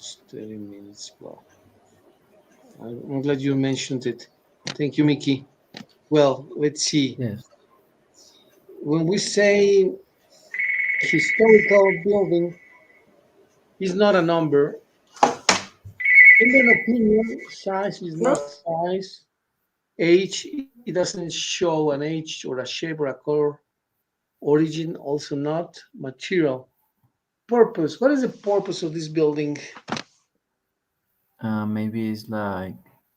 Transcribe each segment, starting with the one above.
30 minutes. Well, I'm glad you mentioned it. Thank you, Mickey. Well, let's see. Yes. When we say historical building is not a number, in my opinion, size is No? not size. Age, it doesn't show an age or a shape or a color. Origin, also not. Material. Purpose. What is the purpose of this building? Maybe it's like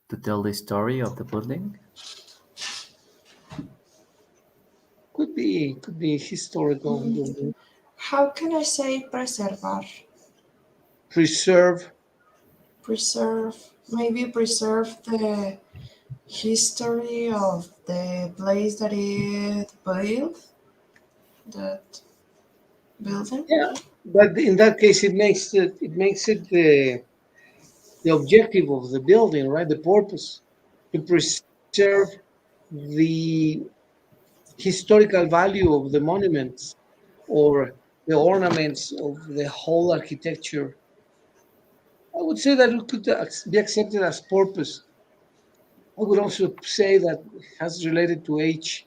to tell the story of the building. Could be historical building. How can I say preservar? Preserve. Preserve, maybe preserve the history of the place that it built, that building. Yeah, but in that case, it makes it the objective of the building, right? The purpose to preserve the historical value of the monuments or the ornaments of the whole architecture. I would say that it could be accepted as purpose. I would also say that has related to age,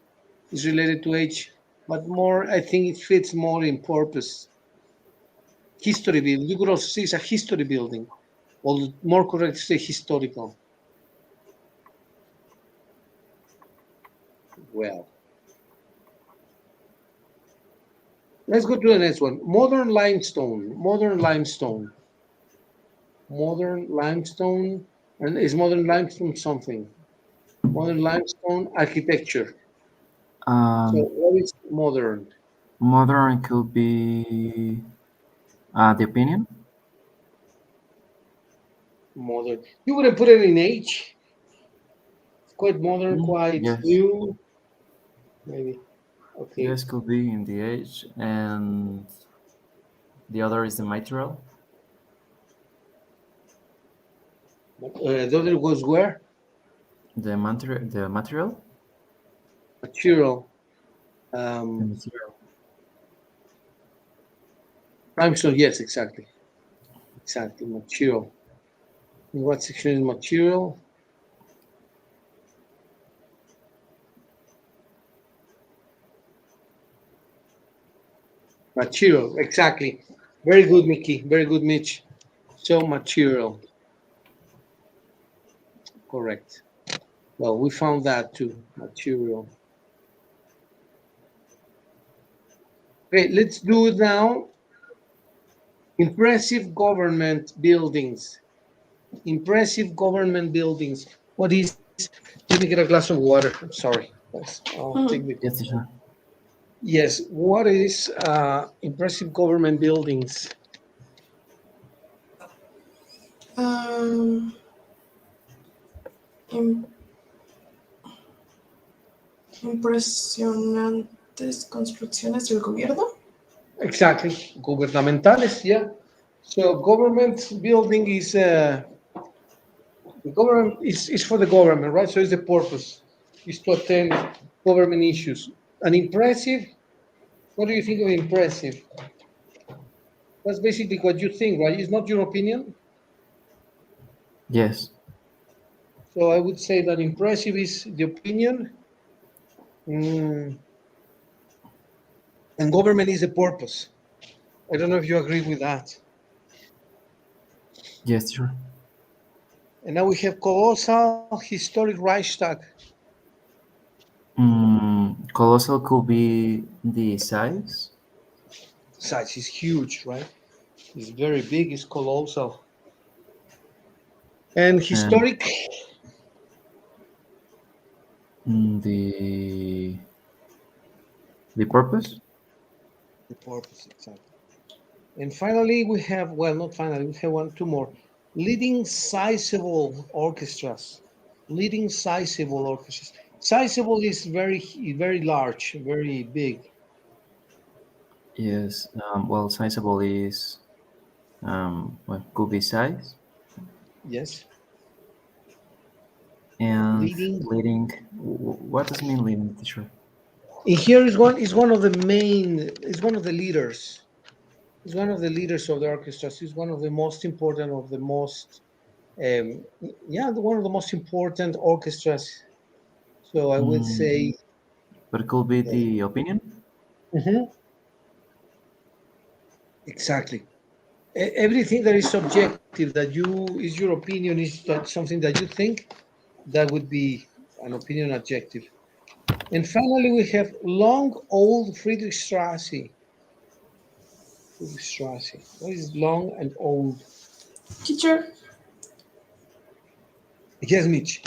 is related to age, but more, I think it fits more in purpose. History building. You could also say it's a history building, or more correct to say historical. Well, let's go to the next one. Modern limestone. Modern limestone. Modern limestone. And is modern limestone something? Modern limestone architecture. So Um, what is modern? Modern could be the opinion. Modern. You wouldn't put it in age. It's quite modern, quite Yes, new. Maybe. Okay. yes, could be in the age, and the other is the material. The other goes where? The material. Material. The material. Limestone. Yes, exactly. Exactly. Material. In what section is material? Material. Exactly. Very good, Mickey. Very good, Mitch. So material. Correct. Well, we found that too. Material. Okay, let's do it now. Impressive government buildings. Impressive government buildings. What is? Let me get a glass of water. I'm sorry. Yes, I'll take the. Yes, teacher. Yes. What is impressive government buildings? Um, im- impresionantes construcciones del gobierno. Exactly. Gubernamentales. Yeah. So government building is the government is for the government, right? So it's the purpose is to attend government issues. And impressive. What do you think of impressive? That's basically what you think, right? It's not your opinion. Yes. So I would say that impressive is the opinion, mm, and government is the purpose. I don't know if you agree with that. Yes, teacher. And now we have colossal historic Reichstag. Colossal could be the size. Size is huge, right? It's very big. It's colossal. And And historic, the purpose. the purpose, exactly. And finally, we have, well, not finally, we have one, two more. Leading sizable orchestras. Leading sizable orchestras. Sizable is very large, very big. Yes. Well, sizable is well, could be size. Yes. And Leading. leading. What does it mean leading, teacher? And here is one of the main, is one of the leaders. He's one of the leaders of the orchestras. He's one of the most important of the most, um, yeah, one of the most important orchestras. So I would Mm, say, but it could be yeah. the opinion. Mhm, exactly. Everything that is subjective, that you is your opinion, is that something that you think, that would be an opinion adjective. And finally, we have long old Friedrichstrasse. Friedrichstrasse. What is long and old? Teacher, Yes, Mitch.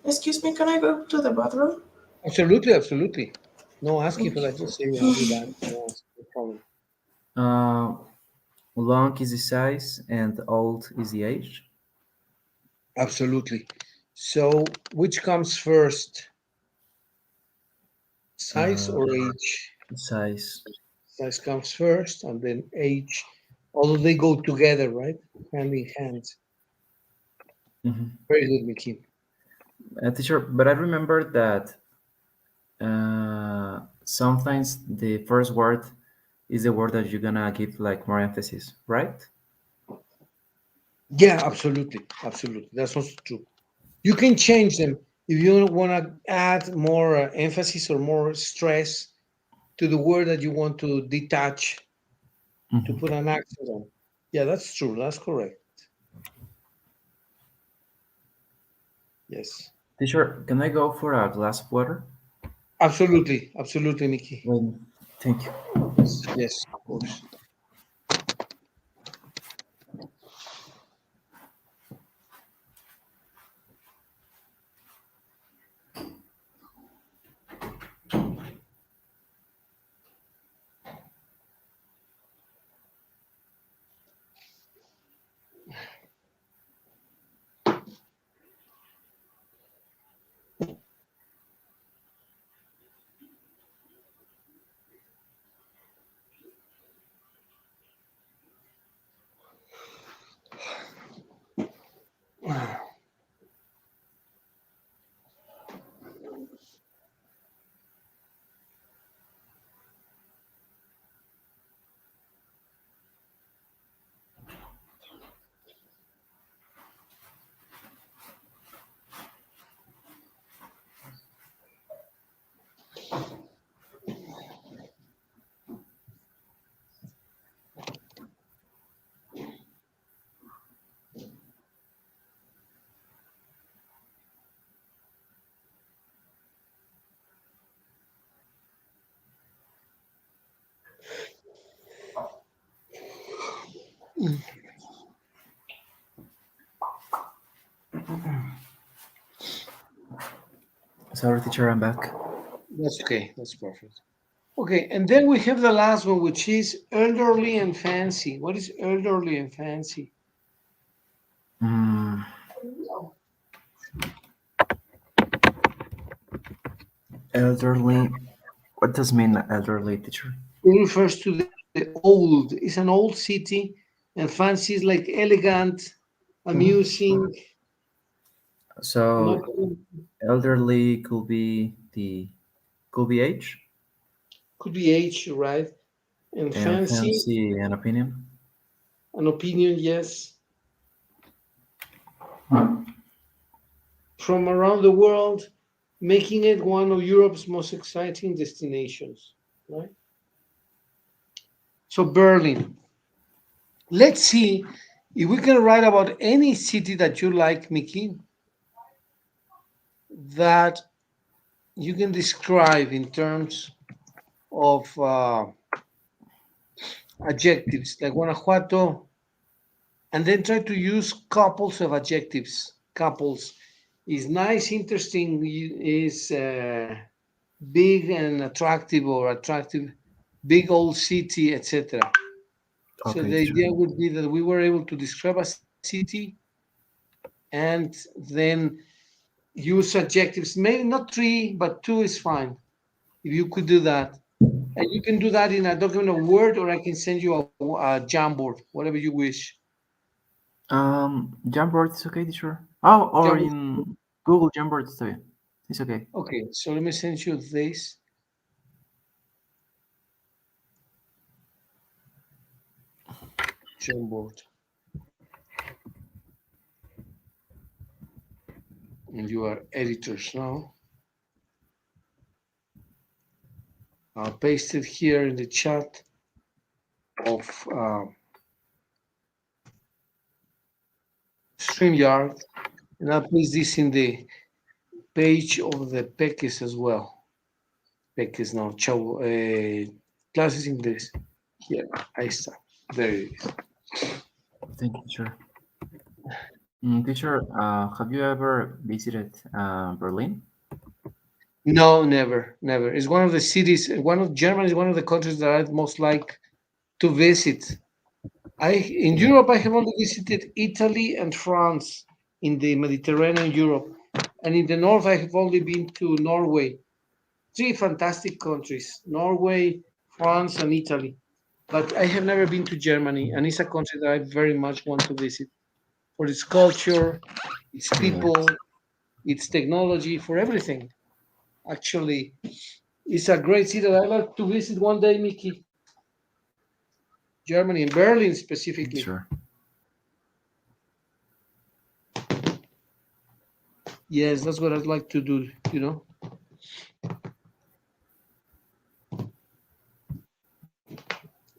excuse me, can I go to the bathroom? Absolutely, absolutely. No asking for Thank that. Just say I'll be back. No, no problem. Uh, long is the size and old is the age. Absolutely. So, which comes first, size Uh, or age? Size. Size comes first, and then age. Although they go together, right? Hand in hand. Mhm. Very good, Mickey. Teacher, but I remember that sometimes the first word is the word that you're gonna give like more emphasis, right? Yeah, absolutely, absolutely. That's also true. You can change them if you want to add more emphasis or more stress to the word that you want to detach, to Mhm. put an accent on. Yeah, that's true. That's correct. Yes. Teacher, can I go for a glass of water? Absolutely, absolutely, Mickey. Well, thank you. Yes, yes, of course. Sorry, teacher, I'm back. That's okay. That's perfect. Okay, and then we have the last one, which is elderly and fancy. What is elderly and fancy? Mm, elderly. What does mean elderly, teacher? It refers to the old. It's an old city, and fancy is like elegant, amusing. Not So elderly could be age could be age, right? And and fancy, fancy and opinion. an opinion, yes, from around the world, making it one of Europe's most exciting destinations, right? So Berlin. Let's see if we can write about any city that you like, Mickey, that you can describe in terms of adjectives, like Guanajuato, and then try to use couples of adjectives. Couples is nice, interesting, is big and attractive, or attractive, big old city, etc. So Okay, the teacher. idea would be that we were able to describe a city and then use adjectives, maybe not three, but two is fine. If you could do that. And you can do that in a document of Word, or I can send you a Jamboard, whatever you wish. Jamboard is okay, teacher. Oh, or Jamboard. in Google Jamboard too. It's okay. Okay, so let me send you this. Jamboard. And you are editors now. I'll paste it here in the chat of StreamYard, and I'll place this in the page of the Peques as well. Peques no, chavo, clases English. Here, ahí está. There it is. Thank you, teacher. Teacher, have you ever visited Berlin? No, never, never. It's one of the cities. Germany is one of the countries that I'd most like to visit. In Yeah. Europe, I have only visited Italy and France in the Mediterranean Europe, and in the north, I have only been to Norway. Three fantastic countries: Norway, France, and Italy. But I have never been to Germany, and it's a country that I very much want to visit for its culture, its Yeah. people, its technology, for everything. Actually, it's a great city that I'd like to visit one day, Mickey. Germany, and Berlin specifically. Sure. Yes, that's what I'd like to do, you know.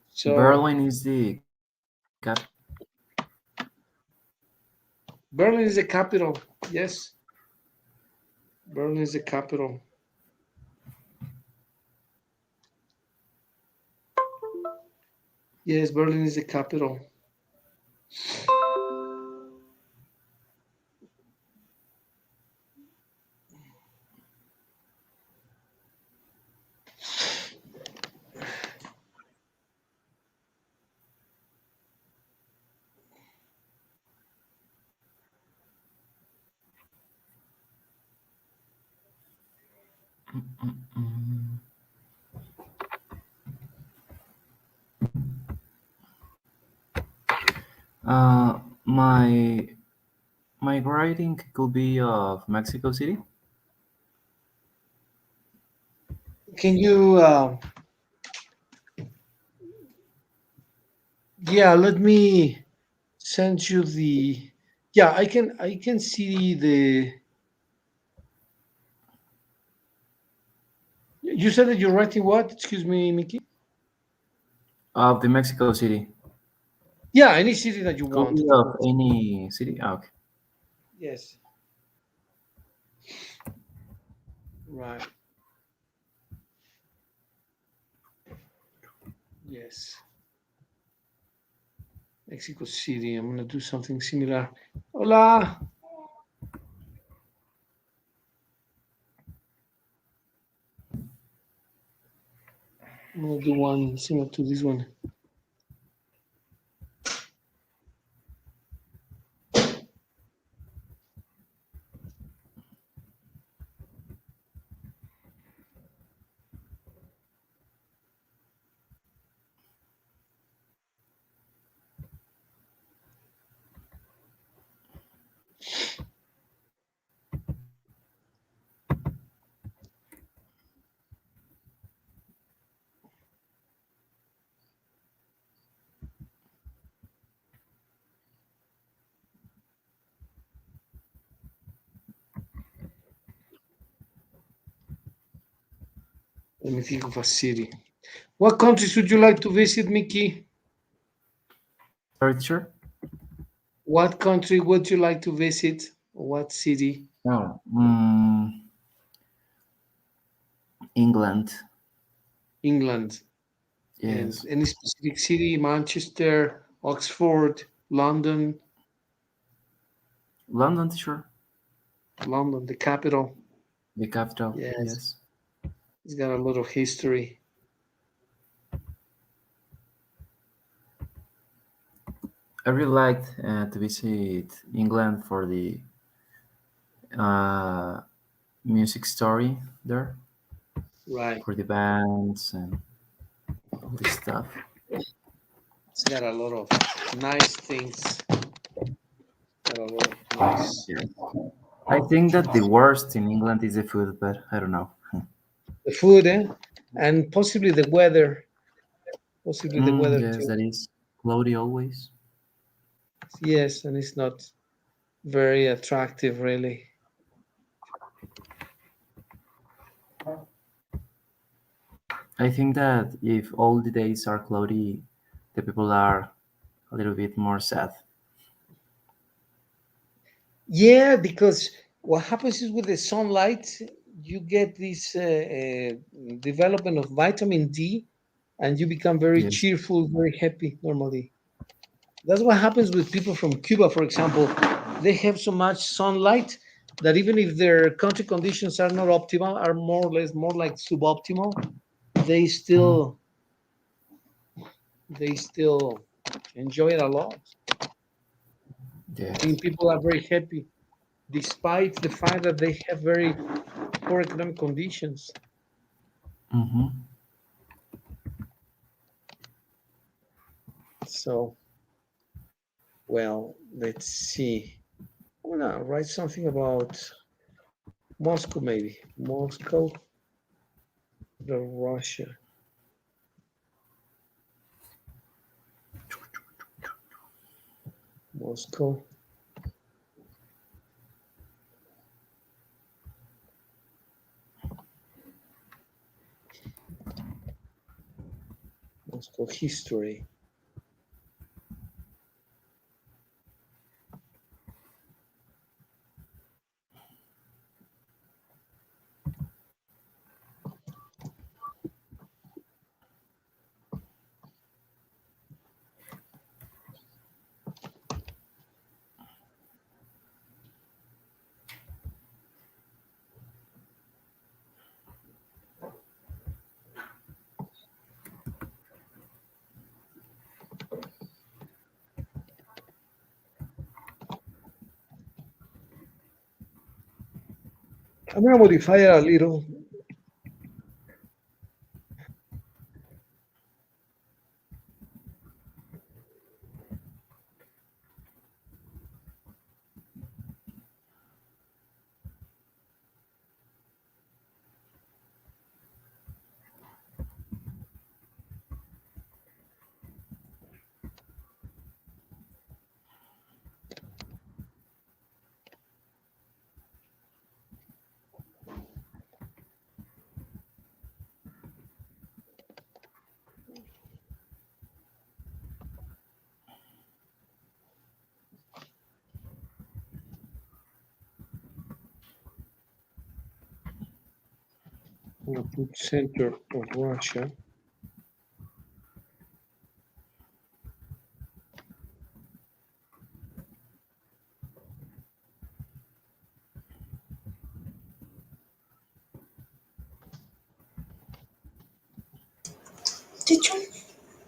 So Berlin is the Berlin is the capital. Yes, Berlin is the capital. Yes, Berlin is the capital. Mm. My writing could be of Mexico City. Can you? Yeah, let me send you the. Yeah, I can. I can see the. You said that you're writing what? Excuse me, Mickey. Of the Mexico City. Yeah, any city that you Could want, be of of course. any city. Okay. Yes. Right. Yes. Mexico City. I'm gonna do something similar. Hola. I'm gonna do one similar to this one. Let me think of a city. What countries would you like to visit, Mickey? Sorry, teacher. What country would you like to visit? What city? No. England. England. And Yes. any specific city? Manchester, Oxford, London, London, teacher. London, the capital. The capital. Yes, Yes. it's got a lot of history. I really liked to visit England for the uh, music story there, Right. for the bands and all this stuff. It's got a lot of nice things. Got a lot of nice. Yeah. I think that the worst in England is the food, but I don't know. The food, eh? And possibly the weather. Possibly the weather Yes, too. that is cloudy always. Yes, and it's not very attractive, really. I think that if all the days are cloudy, the people are a little bit more sad. Yeah, because what happens is with the sunlight, you get this development of vitamin D, and you become very Yes. cheerful, very happy normally. That's what happens with people from Cuba, for example. They have so much sunlight that even if their country conditions are not optimal, are more or less more like suboptimal, they Mhm. still they still enjoy it a lot. I Yes. mean, people are very happy despite the fact that they have very poor economic conditions. Hmm. So, well, let's see. I'm gonna write something about Moscow, maybe. Moscow, the Russia. Moscow, Moscow history. I'm gonna modify it a little. I'm gonna put center of Russia. Teacher,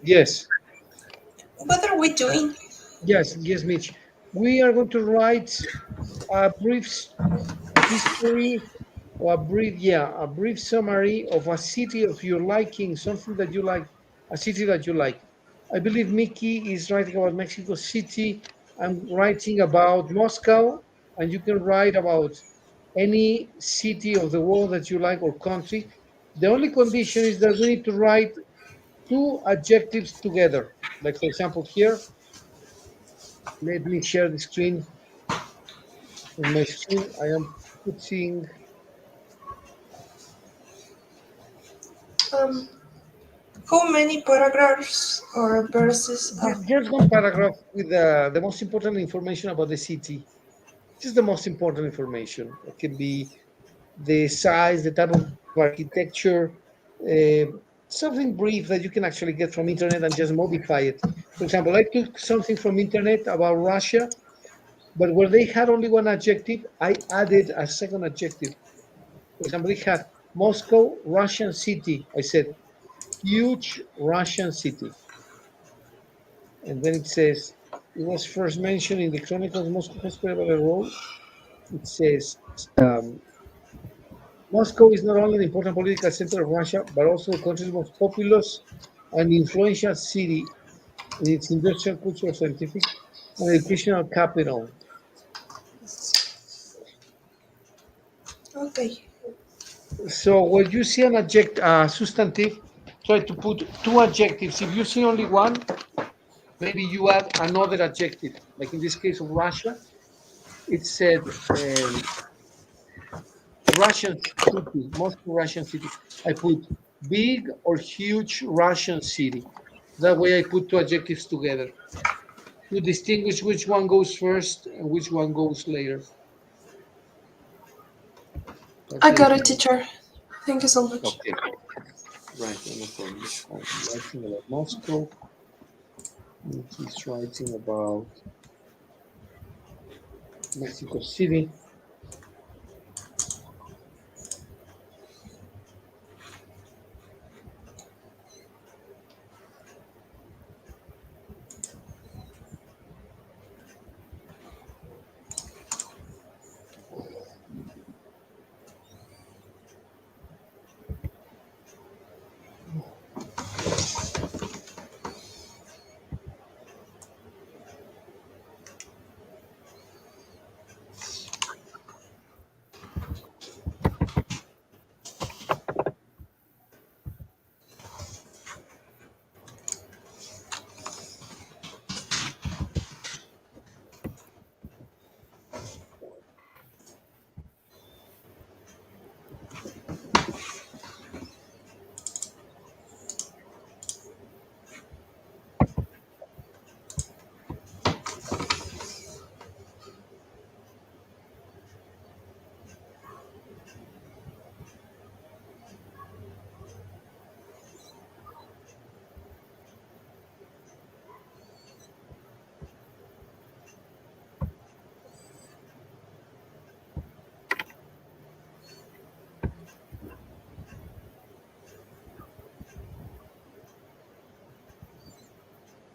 Yes, what are we doing? yes, Mitch. We are going to write a brief history or a brief summary of a city of your liking, something that you like, a city that you like. I believe Mickey is writing about Mexico City. I'm writing about Moscow, and you can write about any city of the world that you like or country. The only condition is that we need to write two adjectives together. Like, for example, here, let me share the screen. On my screen, I am putting Um, how many paragraphs or verses are? just one paragraph with the most important information about the city. Just the most important information. It can be the size, the type of architecture, uh, something brief that you can actually get from internet and just modify it. For example, I took something from internet about Russia, but where they had only one adjective, I added a second adjective. For example, it had Moscow, Russian city. I said huge Russian city. And then it says, it was first mentioned in the Chronicles Moscow has played a role. It says, Moscow is not only the important political center of Russia, but also the country's most populous and influential city in its industrial, cultural, scientific, and educational capital. Okay. So when you see an substantive, try to put two adjectives. If you see only one, maybe you add another adjective. Like in this case of Russia, it said Russian city, Moscow Russian city. I put big or huge Russian city. That way I put two adjectives together to distinguish which one goes first and which one goes later. That's I the got it, difference. teacher. Thank you so much. Okay, right, no problem. I'm writing about Moscow. He's writing about Mexico City.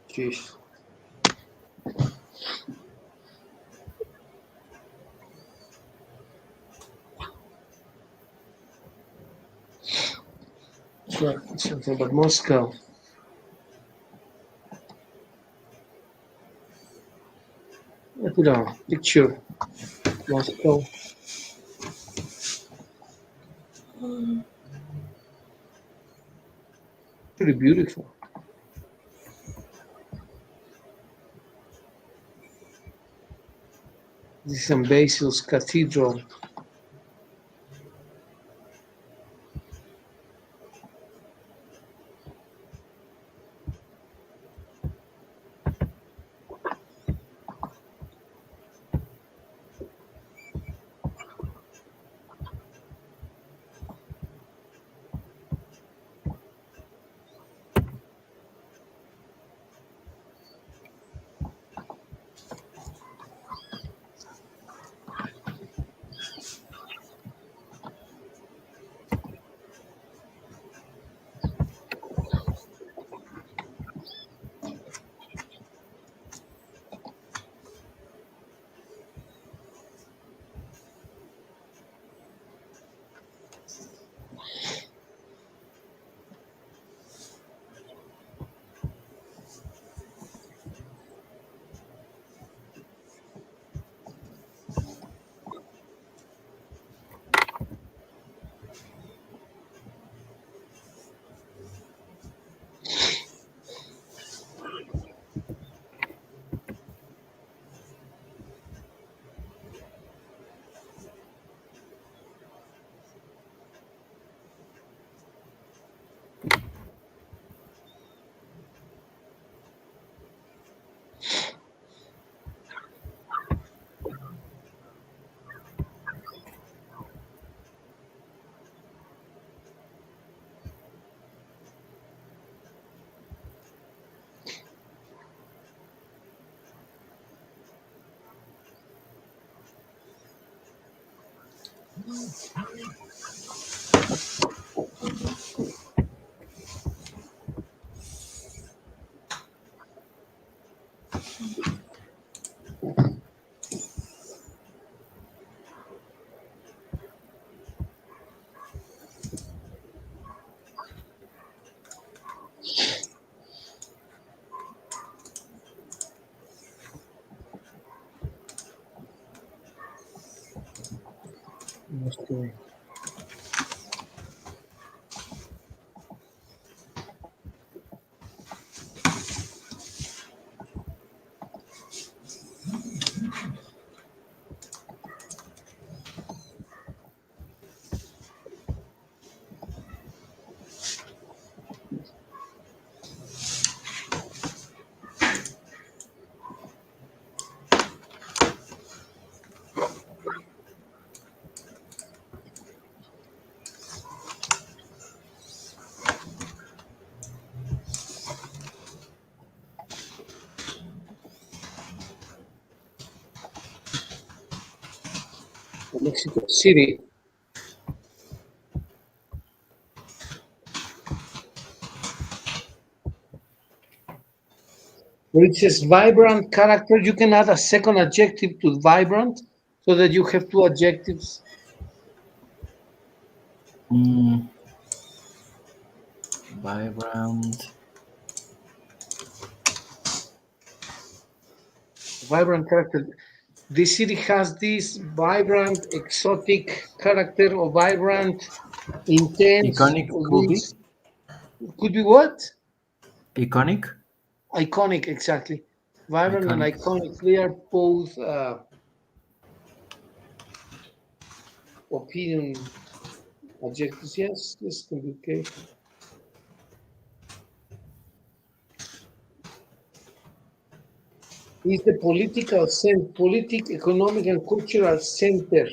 Jeez. So, something about Moscow. I put a picture. Moscow. Pretty beautiful. This is St. Basil's Cathedral. Moscow. Mexico City. Where it says vibrant character, you can add a second adjective to vibrant so that you have two adjectives. Vibrant. Vibrant character. The city has this vibrant, exotic character, or vibrant, intense, Iconic or could be. this could be what? Iconic. Iconic, exactly. Vibrant and Iconic. iconic. They are both opinion adjectives. Yes, this can be okay. Is the economic, and cultural center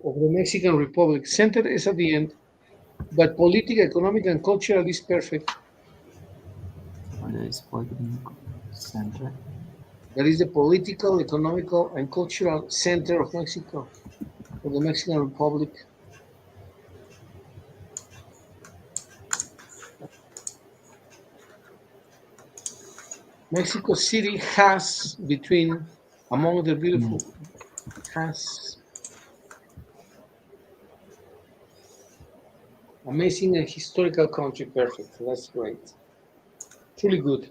of the Mexican Republic. Center is at the end, but political, economic, and cultural is perfect. There is Polytechnic Center. That is the political, economical, and cultural center of Mexico, of the Mexican Republic. Mexico City has among the beautiful, has amazing and historical country. Perfect. That's great. Truly good.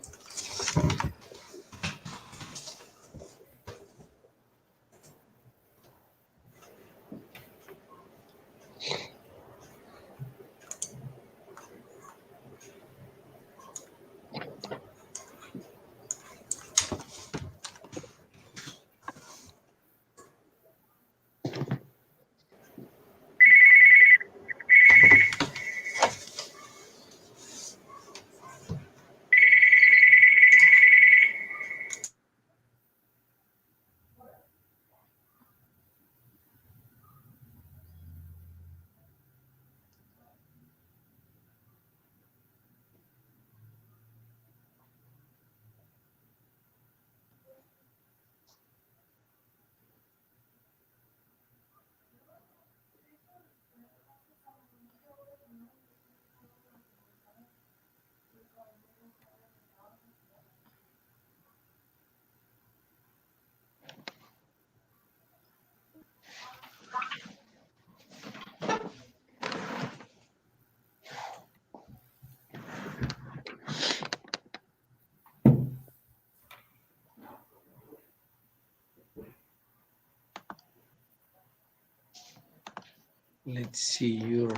Let's see.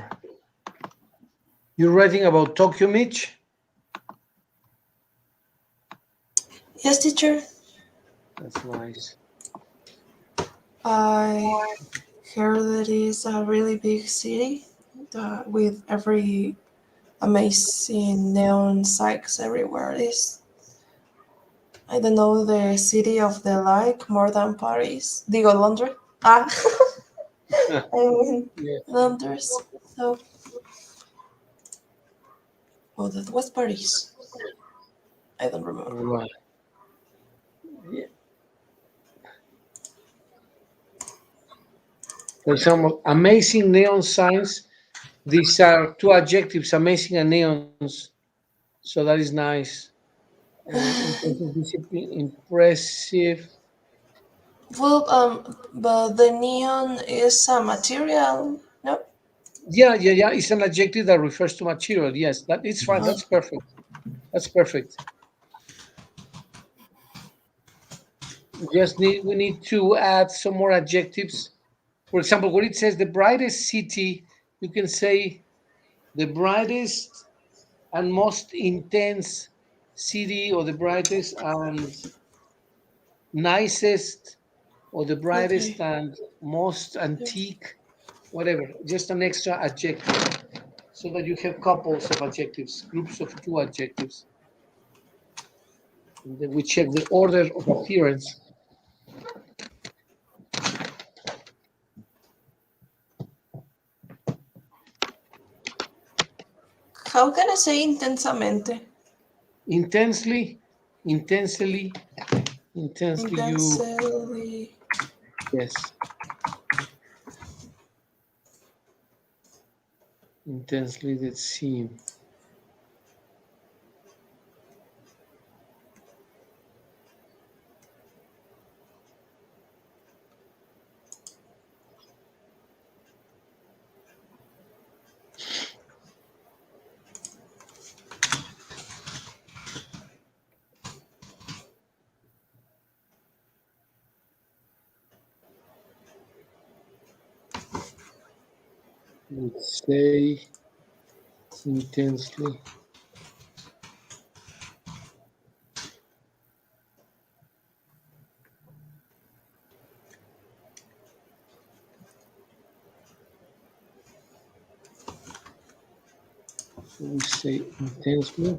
You're writing about Tokyo, Mitch? Yes, teacher. That's nice. I heard that it's a really big city with every amazing neon signs everywhere. It's, I don't know, the city of the like more than Paris. Digo, Londres. Ah, I mean, Yeah. Londres. So, oh, that was Paris. I don't remember. Right. Yeah. For example, amazing neon signs. These are two adjectives, amazing and neons. So that is nice. Intensive discipline, impressive. Well, but the neon is a material. No. Yeah. It's an adjective that refers to material. Yes, that is fine. Uh, That's perfect. That's perfect. We need to add some more adjectives. For example, when it says the brightest city, you can say the brightest and most intense city, or the brightest and nicest, or the brightest okay. and most antique, whatever. Just an extra adjective so that you have couples of adjectives, groups of two adjectives. And then we check the order of appearance. How can I say intensamente? Intensely, intensely, you, Intensely. yes. Intensely, let's see. Let's say intensely. We say intensely.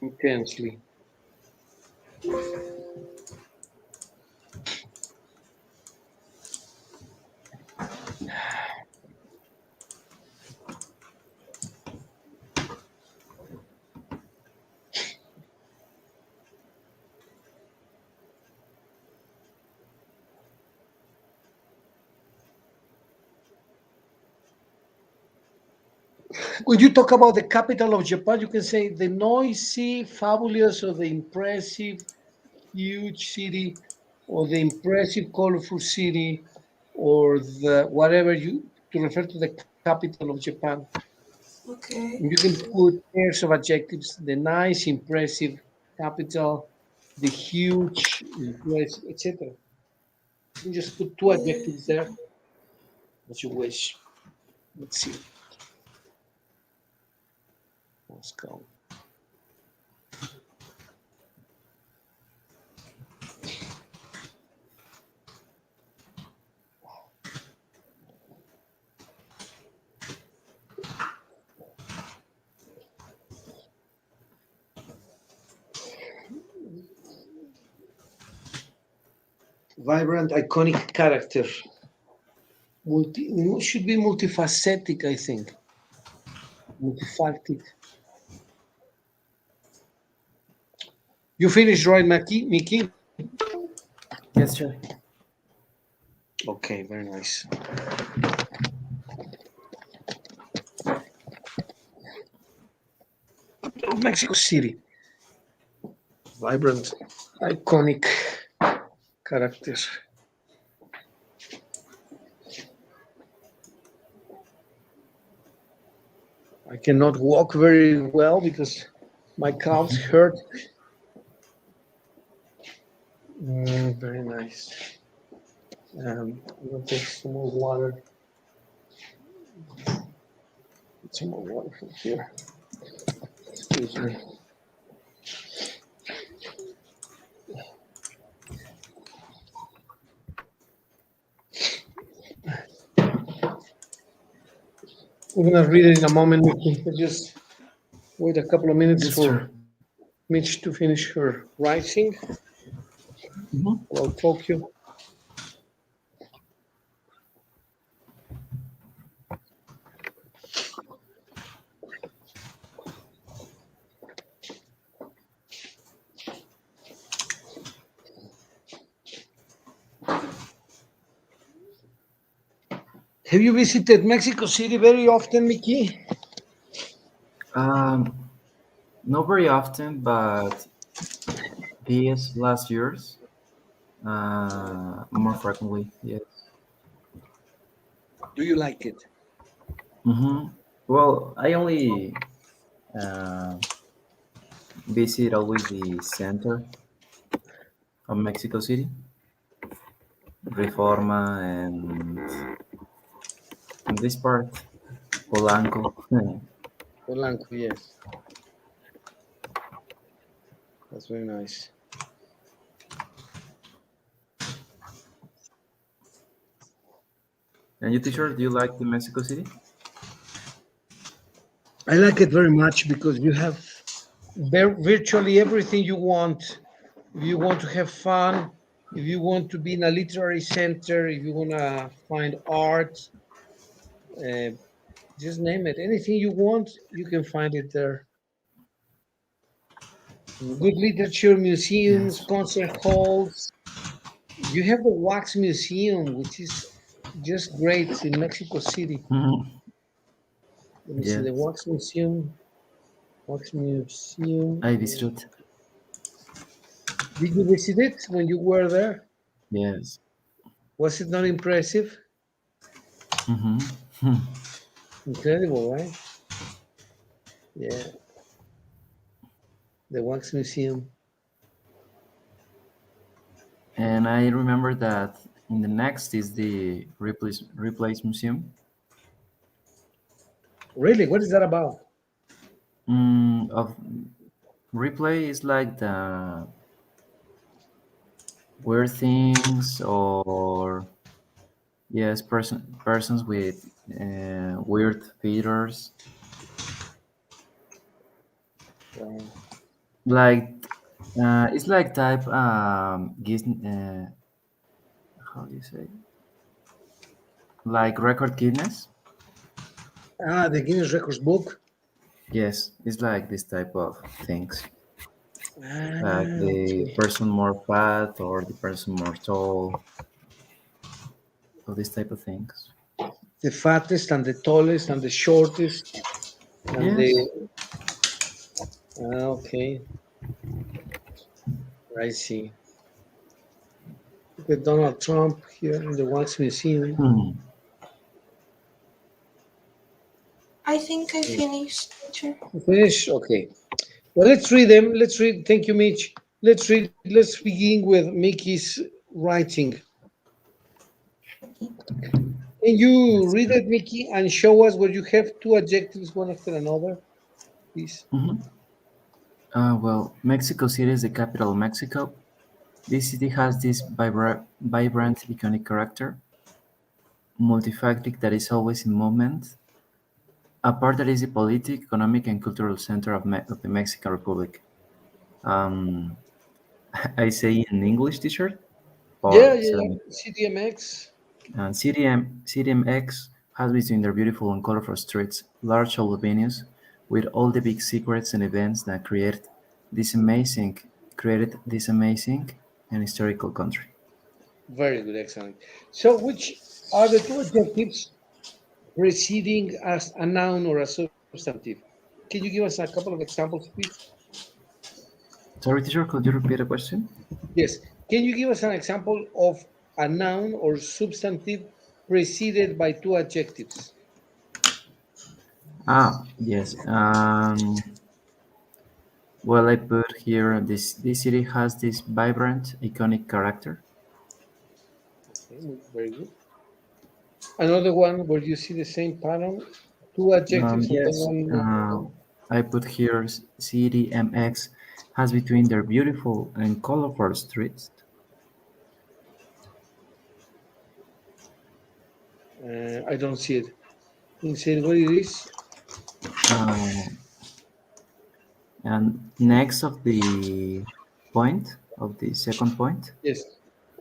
Intensely. When you talk about the capital of Japan, you can say the noisy, fabulous, or the impressive, huge city, or the impressive, colorful city, or the whatever you to refer to the capital of Japan. Okay. You can put pairs of adjectives: the nice, impressive capital, the huge, impressive, etc. You can just put two Yeah. adjectives there as you wish. Let's see. Let's go. Vibrant, iconic character. Should be multifaceted, I think. Multifaceted. You finished, right, Mickey? Yes, sure. Okay, very nice. Mexico City. Vibrant, iconic character. I cannot walk very well because my calves hurt. Very nice. I'm gonna take some more water. Get some more water from here. Excuse me. We're gonna read it in a moment, Mickey. Just wait a couple of minutes Yes, sure. for Mitch to finish her writing Mhm. about Tokyo. Have you visited Mexico City very often, Mickey? Um, Not very often, but these last years, more frequently. Yes. Do you like it? Well, I only uh, visit always the center of Mexico City, Reforma, and this part, Polanco. Polanco, yes. That's very nice. And you, teacher, do you like the Mexico City? I like it very much because you have virtually everything you want. If you want to have fun, if you want to be in a literary center, if you want to find art, uh, just name it. Anything you want, you can find it there. Good literature, museums, Yes. concert halls, You have the Wax Museum, which is just great in Mexico City. Mhm. Let me see Yeah, the Wax Museum. Wax Museum. I visited. Did you visit it when you were there? Yes. Was it not impressive? Mm-hmm. Incredible, right? Yeah, the Wax Museum. And I remember that in the next is the Replace Museum. Really? What is that about? Of replay is like the weird things or yes, persons with weird features. Wow. Like it's like type how do you say, like record Guinness. Ah, the Guinness Records book. Yes, it's like this type of things. Like Ah, the okay. person more fat or the person more tall, or this type of things. The fattest and the tallest and the shortest and the. Yes. Okay, I see. Look at Donald Trump here in the Wax Museum. Hmm. I think I finished, teacher. Finish? Okay. Well, let's read them. Let's read. Thank you, Mitch. Let's read. Let's begin with Mickey's writing. Can you Yes, read sir. it, Mickey, and show us where you have two adjectives one after another, please? Mhm. Well, Mexico City is the capital of Mexico. This city has this vibrant, iconic character, multifaceted that is always in movement, a part that is the politic, economic, and cultural center of the Mexican Republic. Um, I say in English, teacher, Yeah, or yeah, should yeah. I? CDMX. And CDMX has between their beautiful and colorful streets, large old venues, with all the big secrets and events that created this amazing and historical country. Very good, excellent. So, which are the two adjectives preceding as a noun or a substantive? Can you give us a couple of examples, please? Sorry, teacher, could you repeat the question? Yes. Can you give us an example of a noun or substantive preceded by two adjectives? Ah, yes. Well, I put here this city has this vibrant, iconic character. Okay, very good. Another one where you see the same pattern, two adjectives and then Yes, one. I put here CDMX has between their beautiful and colorful streets. I don't see it. Can you say what it is? Uh, and next of the point, of the second point, Yes.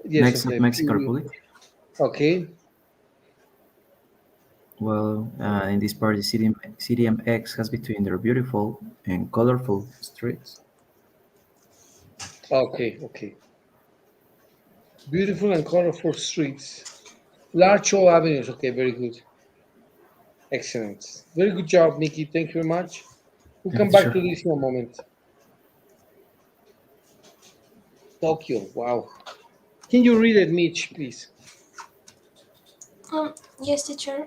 Yes, of next of the Mexico period. Republic. Okay. Well, in this part, the CDMX has between their beautiful and colorful streets. Okay. Okay. Beautiful and colorful streets. Large show avenues. Okay, very good. Excellent. Very good job, Mickey. Thank you very much. We'll Thank you, come back teacher. to this in a moment. Tokyo. Wow. Can you read it, Mitch, please? Yes, teacher.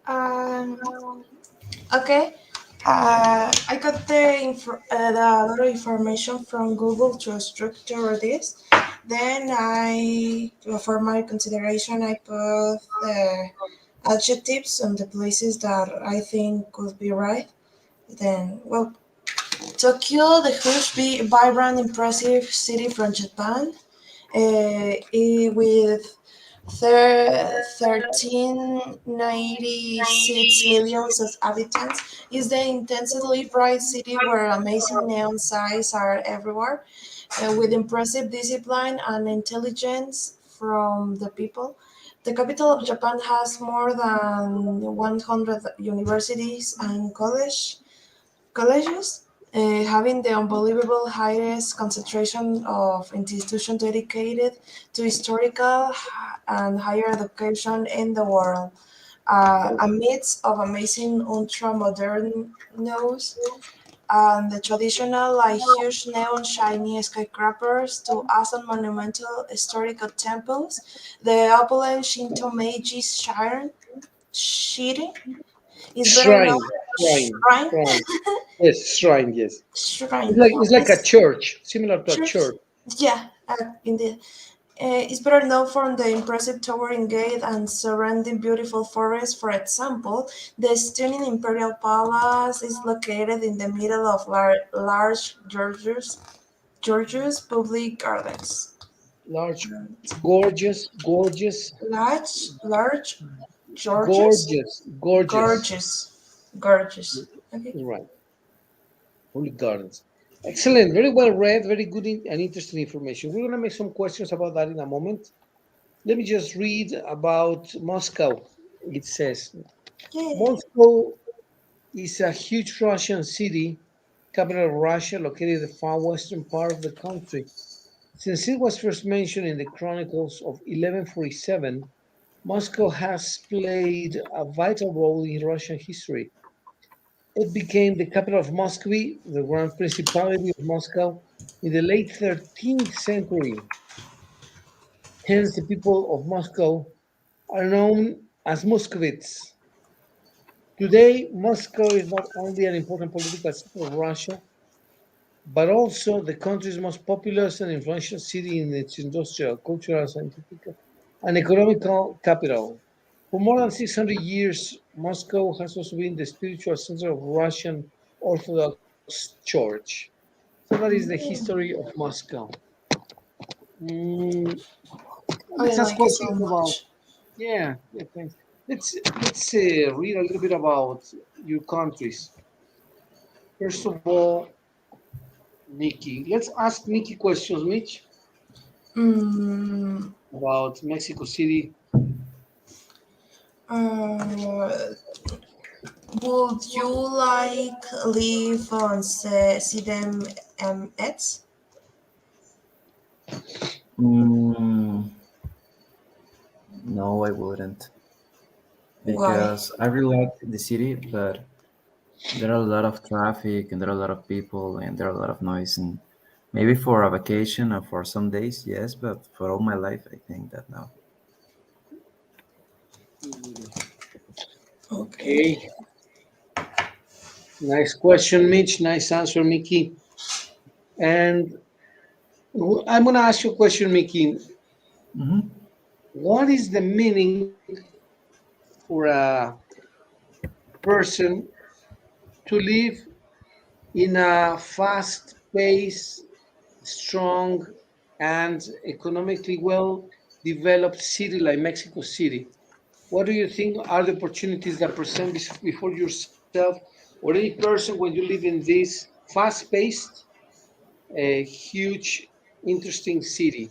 Um, okay. I got the other information from Google to structure this. Then for my consideration, I put the adjectives and the places that I think could be right. Then, well, Tokyo, the huge, vibrant, impressive city from Japan, with 1396 millions of inhabitants, is the intensely bright city where amazing neon signs are everywhere, with impressive discipline and intelligence from the people. The capital of Japan has more than 100 universities and colleges. having the unbelievable highest concentration of institutions dedicated to historical and higher education in the world. A mix of amazing ultra-modern nodes and the traditional like huge neon shiny skyscrapers to awesome monumental historical temples, the opulent Shinto Meiji Shire is better known Shrine, shrine, shrine shrine. Yes, shrine. Yes, shrine it's like a is church, similar to a church. church. Yeah, indeed. It's better known for the impressive towering gate and surrounding beautiful forest. For example, the stunning Imperial Palace is located in the middle of large Georgia's public gardens. Large, gorgeous, gorgeous, Large Georgia's gorgeous, gorgeous. gorgeous. Okay. Right, public gardens. Excellent, very well read, very good and interesting information. We're gonna make some questions about that in a moment. Let me just read about Moscow. It says Yay. Moscow is a huge Russian city, capital of Russia, located in the far western part of the country. Since it was first mentioned in the Chronicles of 1147, Moscow has played a vital role in Russian history. It became the capital of Muscovy, the Grand Principality of Moscow, in the late 13th century. Hence, the people of Moscow are known as Muscovites. Today, Moscow is not only an important political center of Russia, but also the country's most populous and influential city in its industrial, cultural, scientific, and economical capital. For more than 600 years, Moscow has also been the spiritual center of Russian Orthodox Church. So that is the history of Moscow. Mm, I let's ask like it so questions about. much. Yeah, yeah, thanks. Let's read a little bit about your countries. First of all, Mickey. Let's ask Mickey questions, Mitch, Mm, about Mexico City. uh, would you like live on see them X? Mm, no, I wouldn't, Why? because I really like the city, but there are a lot of traffic and there are a lot of people and there are a lot of noise. And maybe for a vacation or for some days, yes, but for all my life, I think that no. Okay. Okay, nice question, Mitch. Nice answer, Mickey. And I'm going to ask you a question, Mickey. Hmm. What is the meaning for a person to live in a fast paced, strong, and economically well developed city like Mexico City? What do you think are the opportunities that present before yourself or any person when you live in this fast paced, huge, interesting city?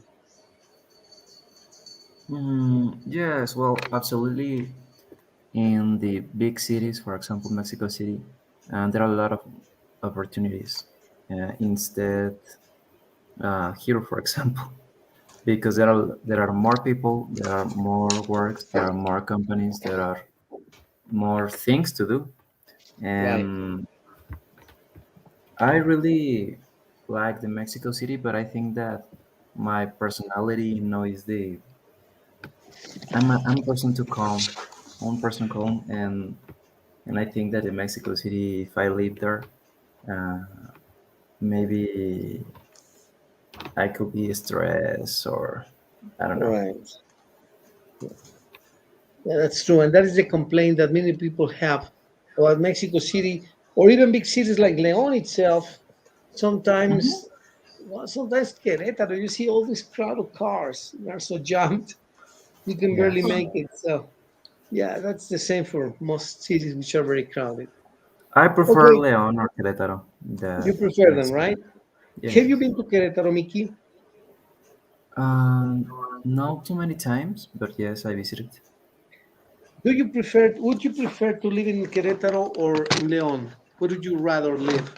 Yes, well, absolutely. In the big cities, for example, Mexico City, there are a lot of opportunities. Instead, here, for example, because there are more people, there are more works, there are more companies, there are more things to do, Right. and I really like the Mexico City, but I think that my personality, is the I'm a person too calm, I'm a person calm, and I think that in Mexico City, if I live there, uh, maybe I could be stressed or I don't know. Right. Yeah, that's true. And that is the complaint that many people have about Mexico City or even big cities like León itself. Mhm. Sometimes, well, sometimes Querétaro, you see all this crowd of cars. They're so jammed, you can barely Yes, make it. So, yeah, that's the same for most cities which are very crowded. I prefer Okay, León or Querétaro you than prefer them, Mexico. right? Have you Yes. been to Querétaro, Miki? Not too many times, but yes, I visited. Would you prefer to live in Querétaro or in León? Where would you rather live?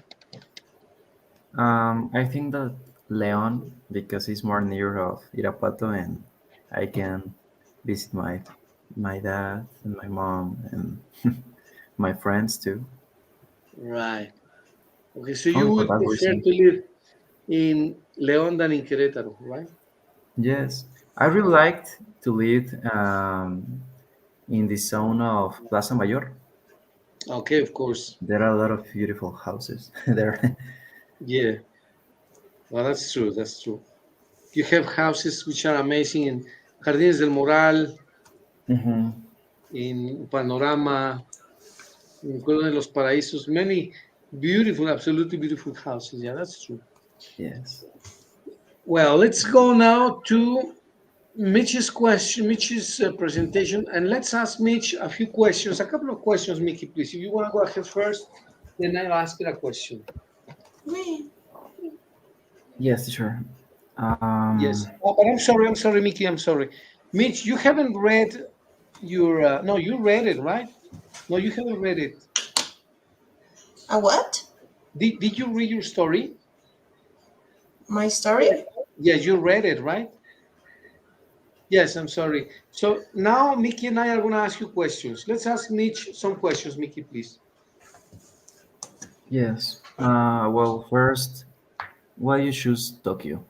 I think that Leon, because it's more near of Irapuato, and I can visit my dad and my mom and my friends too. Right. Okay, so you Only for would that prefer reason. to live in León than in Querétaro, right? Yes, I really liked to live in the zone of Plaza Mayor. Okay, of course. There are a lot of beautiful houses there. Yeah, well, that's true. That's true. You have houses which are amazing in Jardines del Moral, Hmm. in Panorama, in Colonia de los Paraísos. Many beautiful, absolutely beautiful houses. Yeah, that's true. Yes. Well, let's go now to Mitch's question, Mitch's presentation, and let's ask Mitch a few questions, a couple of questions, Mickey, please. If you want to go ahead first, then I'll ask you a question. Me. Yes, sure. Yes. Um, Oh, but I'm sorry, Mickey, I'm sorry. Mitch, you haven't read your, no, you read it, right? No, you haven't read it. A what? Did you read your story? My story? Yes, you read it, right? Yes, I'm sorry. So now Mickey and I are going to ask you questions. Let's ask Mitch some questions, Mickey, please. yes. Well, first, why you choose Tokyo?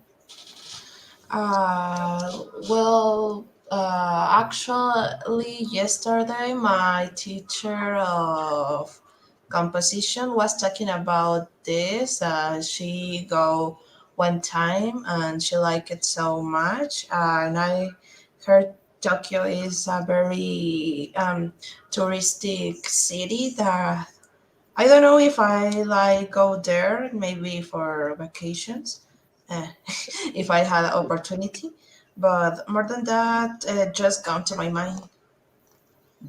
Actually, yesterday my teacher of composition was talking about this. She go one time and she liked it so much, and I heard Tokyo is a very touristic city that I don't know if I like go there maybe for vacations, uh, if I had an opportunity. But more than that, it just come to my mind.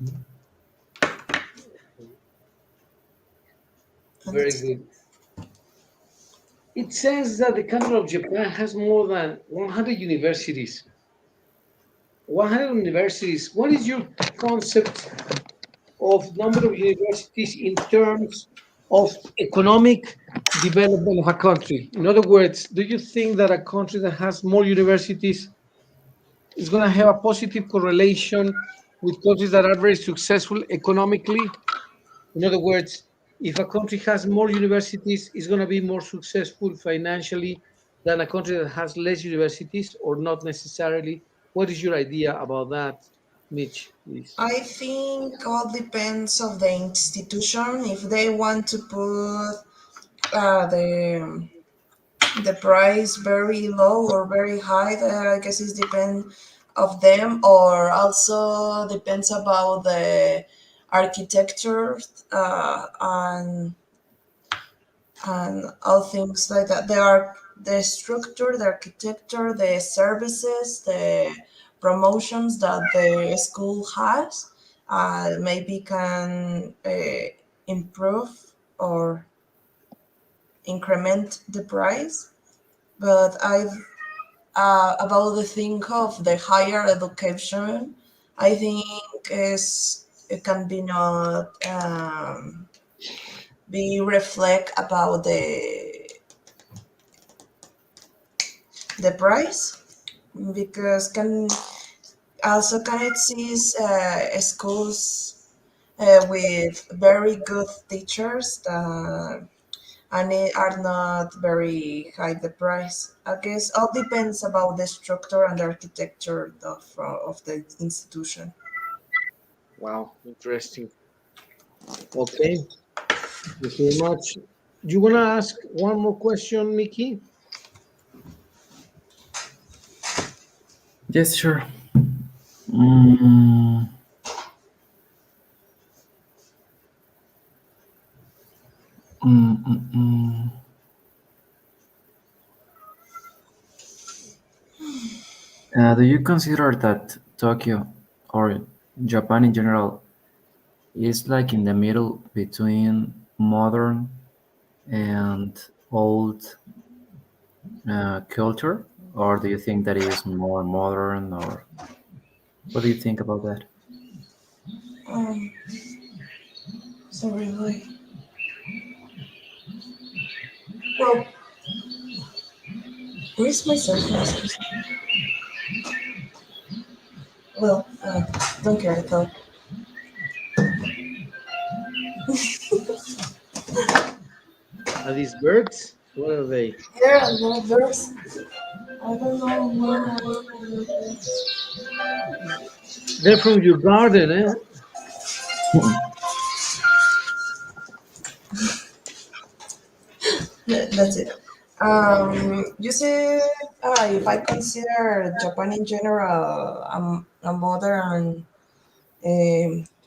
And Very that's good. It says that the country of Japan has more than 100 universities. 100 universities. What is your concept of number of universities in terms of economic development of a country? In other words, do you think that a country that has more universities is going to have a positive correlation with countries that are very successful economically? In other words, if a country has more universities, it's going to be more successful financially than a country that has less universities, or not necessarily. What is your idea about that, Mitch, please? I think all depends of the institution. If they want to put the price very low or very high, I guess it depends of them, or also depends about the architecture and all things like that. There are the structure, the architecture, the services, the promotions that the school has, maybe can improve or increment the price. But I about the thing of the higher education, I think is it can be not be reflect about the price, because can also can exist schools with very good teachers and it are not very high the price. I guess all depends about the structure and the architecture of the institution. Wow, interesting. Okay, thank you very much. You want to ask one more question, Mickey? Yes, sure. Mm, mm, mm, mm. Do you consider that Tokyo or Japan in general is like in the middle between modern and old culture, or do you think that it is more modern, or what do you think about that? Um, so really, well. Where's my cell phone? Well, don't care at all. Are these birds? What are they? Here are the birds. I don't know where I was. They're from your garden, eh? That's it. You see, if I consider Japan in general a modern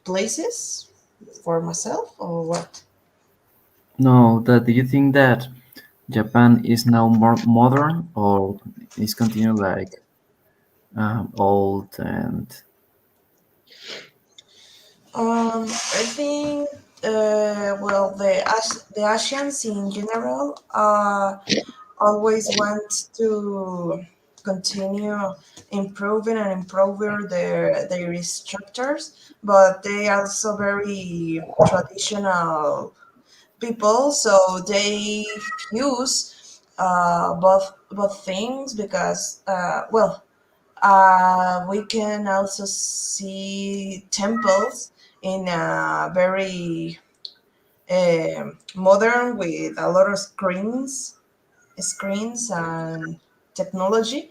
places for myself, or what? No, that do you think that Japan is now more modern or is continue like old and I think, well, the Asians in general always want to continue improving and improving their structures, but they also very traditional people, so they fuse both things because we can also see temples in a very modern with a lot of screens and technology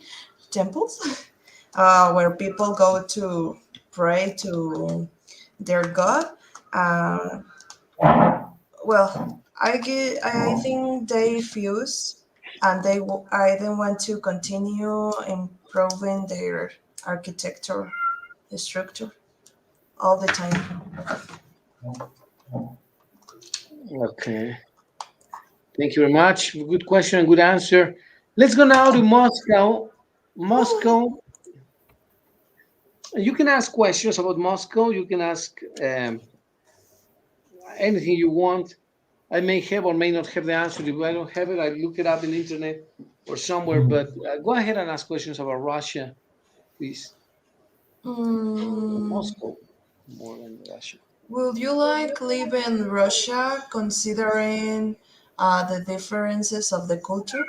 temples where people go to pray to their god. Uh, I think they fuse, and I then want to continue improving their architecture structure all the time. Okay. Thank you very much. Good question and good answer. Let's go now to Moscow. Moscow. You can ask questions about Moscow. You can ask anything you want. I may have or may not have the answer. If I don't have it, I look it up in the internet or somewhere. But go ahead and ask questions about Russia, please. Mm, Moscow more than Russia. would you like live in Russia considering the differences of the culture?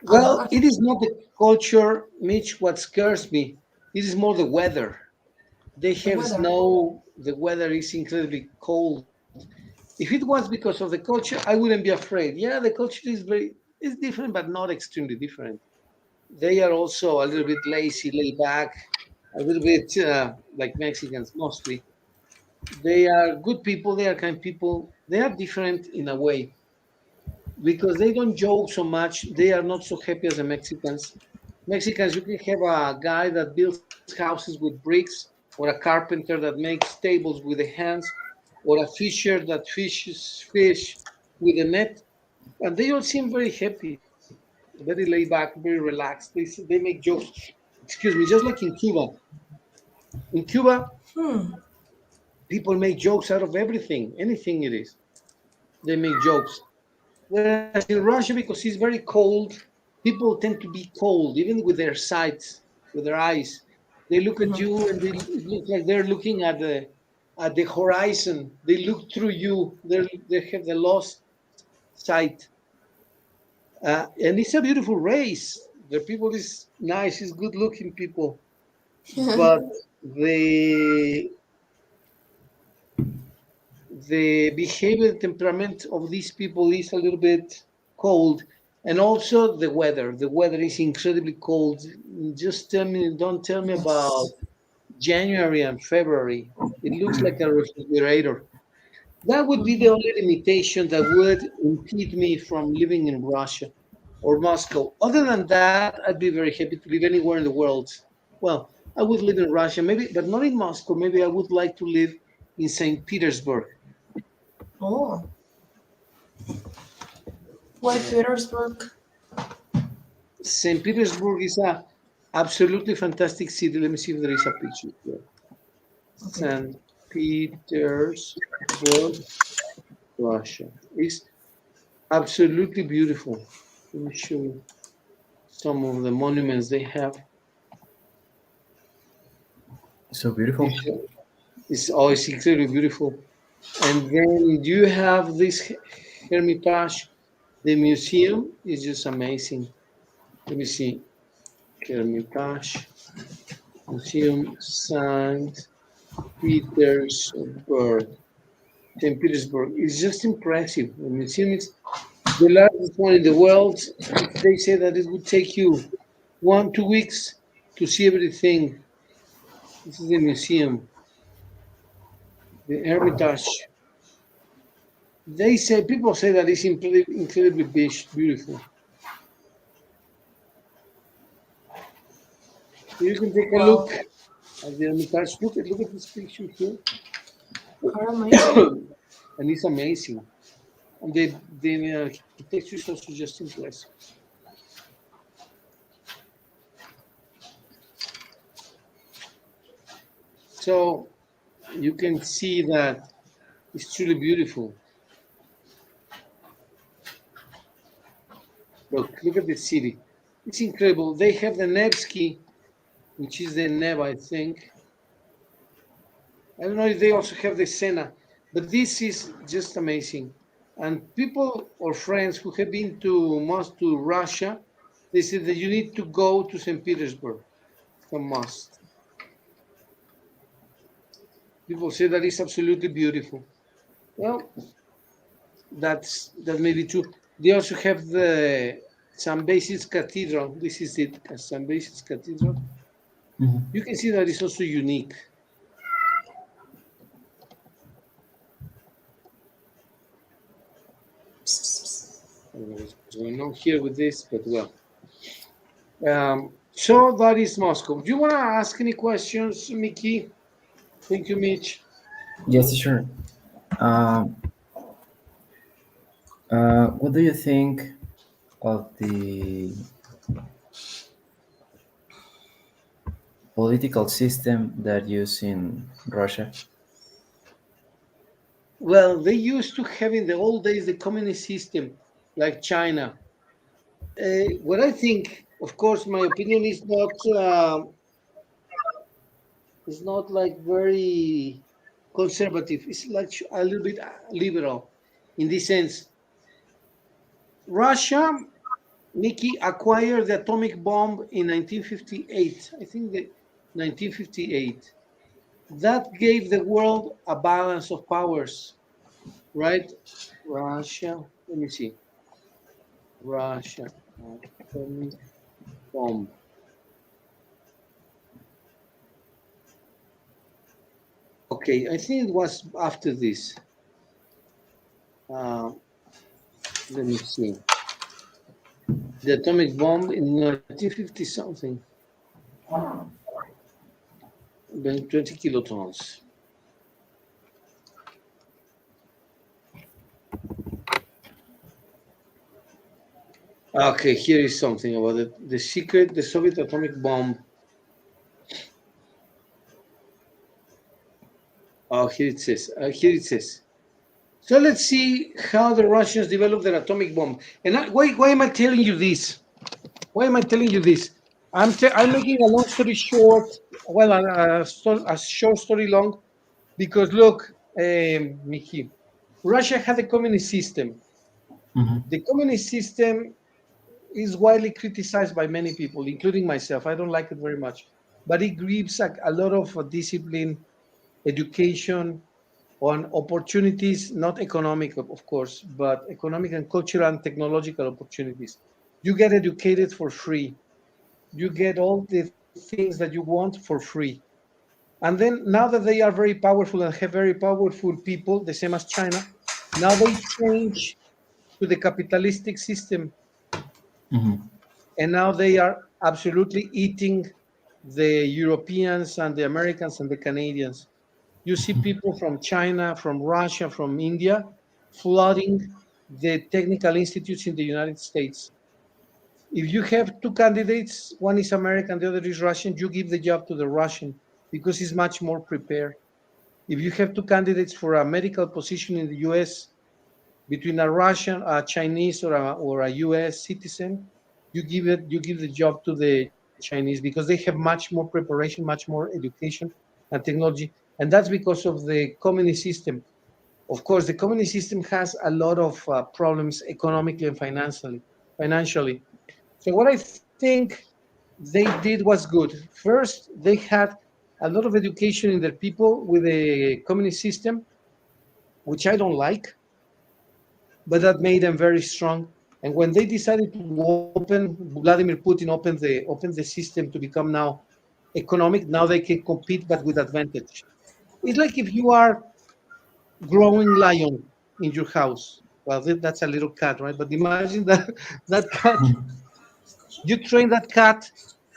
A Well, lot. it is not the culture, Mitch, what scares me. It is more the weather. They The have weather. snow. The weather is incredibly cold. If it was because of the culture, I wouldn't be afraid. Yeah, the culture is different, but not extremely different. They are also a little bit lazy, laid back, a little bit like Mexicans mostly. They are good people. They are kind people. They are different in a way because they don't joke so much. They are not so happy as the Mexicans. Mexicans, you can have a guy that builds houses with bricks, or a carpenter that makes tables with the hands, or a fisher that fishes fish with a net, and they all seem very happy, very laid back, very relaxed. They make jokes. Excuse me, just like in Cuba. In Cuba, Hmm. people make jokes out of everything, anything it is. They make jokes. Whereas in Russia, because it's very cold, people tend to be cold, even with their sights, with their eyes. They look at Mhm. you and they look like they're looking at the horizon. They look through you. They have the lost sight, and it's a beautiful race. The people is nice, is good looking people, but the the behavior temperament of these people is a little bit cold, and also the weather. The weather is incredibly cold. Just tell me, don't tell me about Yes. January and February. It looks like a refrigerator. That would be the Mhm. only limitation that would impede me from living in Russia or Moscow. Other than that, I'd be very happy to live anywhere in the world. Well, I would live in Russia, maybe, but not in Moscow. Maybe I would like to live in St. Petersburg. Oh, why Petersburg? St. Petersburg is a absolutely fantastic city. Let me see if there is a picture here. Okay. St. Petersburg, Russia. It's absolutely beautiful. Let me show you some of the monuments they have. so beautiful. It's always incredibly beautiful. And then you have this Hermitage. The museum is just amazing. Let me see. Hermitage, Museum St. Petersburg. St. Petersburg. It's just impressive. The museum is the largest one in the world. They say that it would take you 1, 2 weeks to see everything. This is the museum, the Hermitage. They say people say that it's incredibly beautiful. You can take a look Wow, at the Hermitage. Look at this picture here, how amazing. and it's amazing. And the architecture is also just impressive. So you can see that it's truly beautiful. Look at the city. It's incredible. They have the Nevsky, which is the Neb, I think. I don't know if they also have the Sena, but this is just amazing. And people or friends who have been to most to Russia, they say that you need to go to St. Petersburg. It's a must. People say that it's absolutely beautiful. Well, that may be true. They also have the St. Basil's Cathedral. This is it, St. Basil's Cathedral. Mhm. You can see that it's also unique. I don't know what's going on here with this, but well. So that is Moscow. Do you want to ask any questions, Mickey? Thank you, Mitch. Yes, sure. Um, what do you think of the political system that used in Russia? Well, they used to have in the old days the communist system, like China. What I think, of course, my opinion is not like very conservative. It's like a little bit liberal in this sense. Russia, Mickey, acquired the atomic bomb in 1958. I think that 1958. That gave the world a balance of powers, right? Russia, let me see. Russia, atomic bomb. Okay, I think it was after this. Uh, Let me see. The atomic bomb in 1950 something, then 20 kilotons. Okay, here is something about it. The secret, the Soviet atomic bomb. Oh, here it says. Here it says. So let's see how the Russians developed their atomic bomb. And why am I telling you this? Why am I telling you this? I'm making a long story short. Well, a short story long, because look, Miki, Russia had a communist system. Mhm. The communist system is widely criticized by many people, including myself. I don't like it very much, but it gives a lot of discipline, education, on opportunities, not economic, of course, but economic and cultural and technological opportunities. You get educated for free. You get all the things that you want for free. And then now that they are very powerful and have very powerful people, the same as China, now they change to the capitalistic system, Mhm. and now they are absolutely eating the Europeans and the Americans and the Canadians. You see people from China, from Russia, from India flooding the technical institutes in the United States. If you have two candidates, one is American, the other is Russian, you give the job to the Russian because he's much more prepared. If you have two candidates for a medical position in the US, between a Russian, a Chinese, or a US citizen, you give the job to the Chinese because they have much more preparation, much more education and technology, and that's because of the communist system. Of course, the communist system has a lot of problems economically and financially. Financially, so what I think they did was good. First, they had a lot of education in their people with the communist system, which I don't like, but that made them very strong. And when they decided to open, Vladimir Putin opened the system to become now economic. Now they can compete, but with advantage. It's like if you are growing lion in your house. Well, that's a little cat, right? But imagine that that cat, you train that cat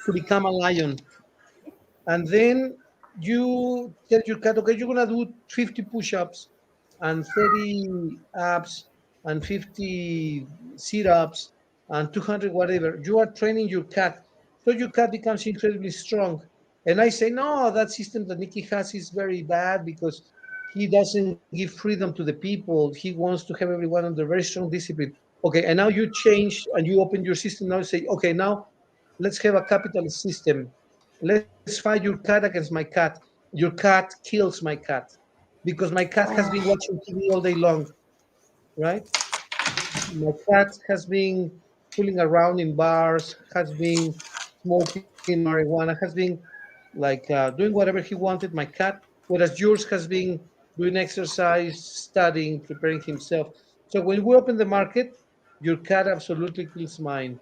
to become a lion, and then you tell your cat, okay, you're gonna do 50 push-ups and 30 abs and 50 sit-ups and 200 whatever. You are training your cat, so your cat becomes incredibly strong. And I say, no, that system that Mickey has is very bad because he doesn't give freedom to the people. He wants to have everyone under very strong discipline. Okay, and now you change and you open your system now and say, okay, now let's have a capitalist system. Let's fight your cat against my cat. Your cat kills my cat because my cat has been Oh, watching TV all day long, right? My cat has been fooling around in bars, has been smoking marijuana, has been like doing whatever he wanted, my cat, whereas yours has been doing exercise, studying, preparing himself. So when we open the market, your cat absolutely kills mine.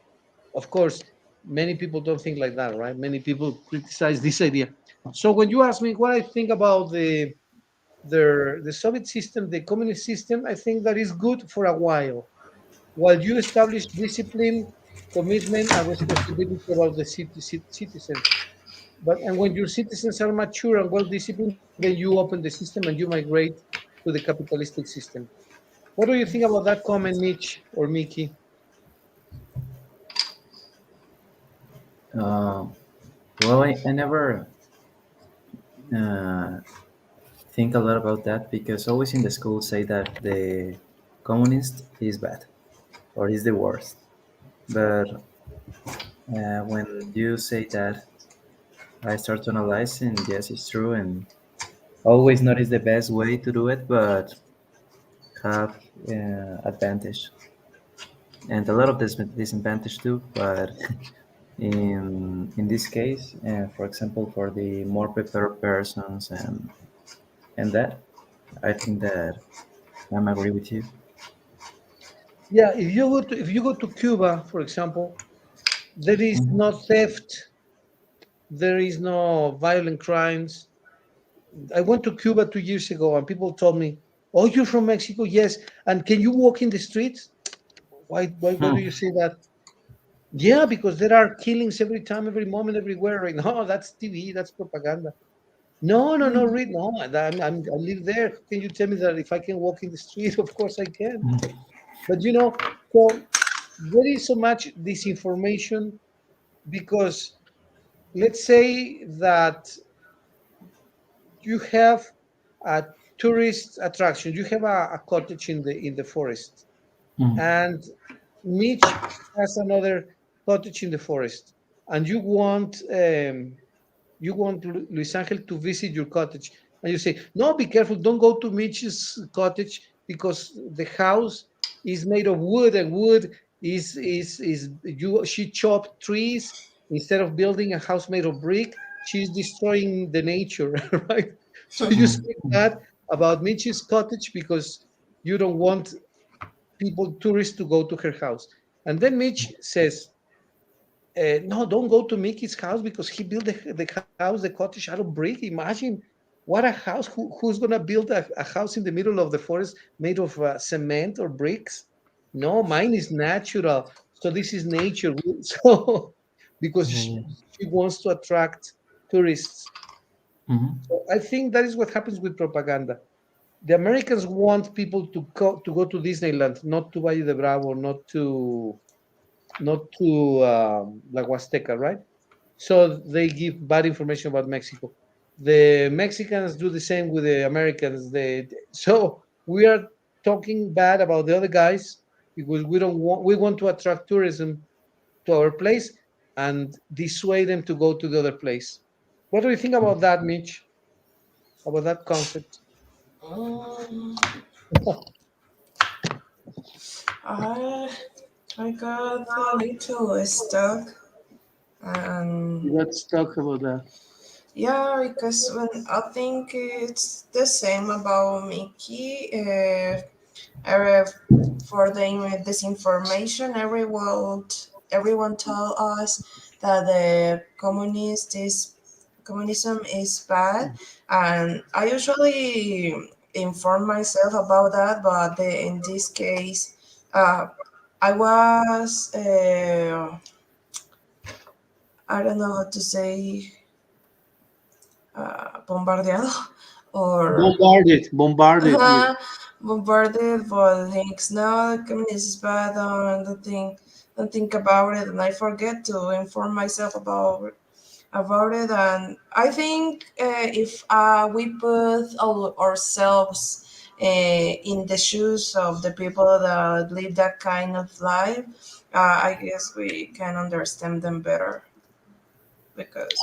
Of course, many people don't think like that, right? Many people criticize this idea. So when you ask me what I think about the Soviet system, the communist system, I think that is good for a while you establish discipline, commitment, and responsibility about the citizens. But and when your citizens are mature and well disciplined, then you open the system and you migrate to the capitalistic system. What do you think about that comment, Mitch or Mickey? Uh, well, I never uh, think a lot about that because always in the school say that the communist is bad or is the worst. But when you say that, I start to analyze, and yes, it's true, and always not is the best way to do it, but have advantage and a lot of disadvantage too. But in this case, for example, for the more prepared persons and that, I think that I'm agree with you. Yeah, if you go to Cuba, for example, there is no Mhm. theft, there is no violent crimes. I went to Cuba 2 years ago, and people told me, "Oh, you're from Mexico? Yes. And can you walk in the streets?" Why do Hmm. you say that? Yeah, because there are killings every time, every moment, everywhere. Right? No, that's TV. That's propaganda. No, no, no, mm, read. No, I live there. Can you tell me that if I can walk in the street? Of course I can. But so there is so much disinformation because let's say that you have a tourist attraction. You have a cottage in the forest, Hmm. and Mitch has another cottage in the forest, and you want Luis Angel to visit your cottage, and you say, "No, be careful! Don't go to Mitch's cottage because the house is made of wood, and wood is you. She chopped trees instead of building a house made of brick. She's destroying the nature, right? So you mhm. speak bad about Mitch's cottage because you don't want tourists to go to her house." And then Mitch says, no, don't go to Mickey's house because he built the cottage out of brick. Imagine what a house. Who's going to build a house in the middle of the forest made of cement or bricks? No, mine is natural. So this is nature. So because Yeah, she, yeah. she wants to attract tourists. Hmm. So I think that is what happens with propaganda. The Americans want people to go to Disneyland, not to Valle de Bravo, not to La Huasteca, right? So they give bad information about Mexico. The Mexicans do the same with the Americans. So we are talking bad about the other guys because we want to attract tourism to our place and dissuade them to go to the other place. What do you think about that, Mitch? About that concept? Mm. I I got a little stuck, and Let's talk about that. yeah, because when I think it's the same about Mickey. Uh, for the disinformation, everyone tell us that the communism is bad, and I usually inform myself about that. But in this case, uh, I was I don't know how to say bombardeado or Bombarded, bombarded. Yes. bombarded by things. No, communism is bad. Don't think about it, and I forget to inform myself about it. And I think if we put ourselves in the shoes of the people that live that kind of life, I guess we can understand them better because.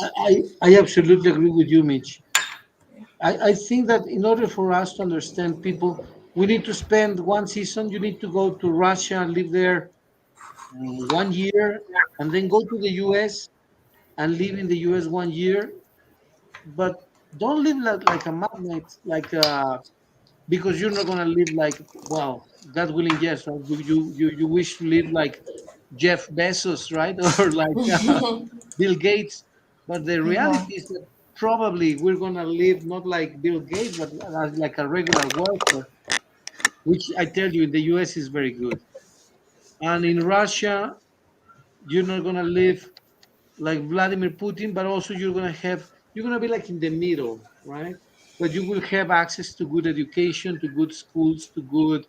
I absolutely agree with you, Mitch. I think that in order for us to understand people, we need to spend one season. You need to go to Russia, live there 1 year, and then go to the US and live in the US 1 year. But don't live like a magnate, because you're not gonna live like, well, God willing, yes, right? You wish to live like Jeff Bezos, right? Or like Bill Gates. But the Yeah. reality is that probably we're gonna live not like Bill Gates, but as like a regular worker, which I tell you in the US is very good. And in Russia, you're not gonna live like Vladimir Putin, but also you're gonna be like in the middle, right? But you will have access to good education, to good schools, to good